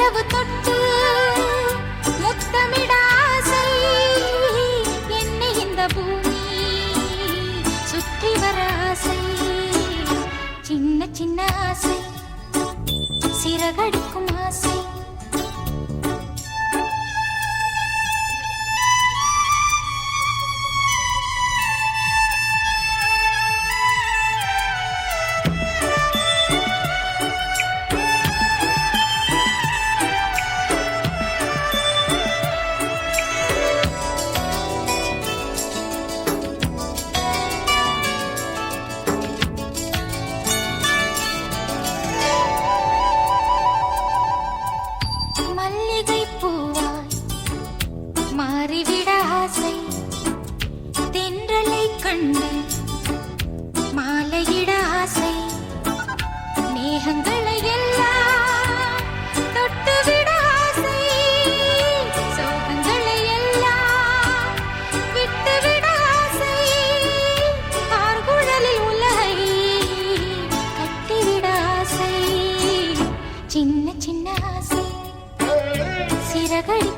நிலவு தொட்டு முத்தமிட ஆசை, என்னை இந்த பூமி சுற்றி வர ஆசை. சின்ன சின்ன ஆசை, சிறகடிக்கும் ஆசை. மாறிவிட ஆசை, தென்றலை கண்டு மாலையிட ஆசை, மேகங்களை எல்லாம் தொட்டுவிட ஆசை, சோகங்களை எல்லாம் விட்டுவிட ஆசை, ஆர்குழலில் உலகை கட்டிவிட ஆசை. சின்ன சின்ன ஆசை, சிறகடி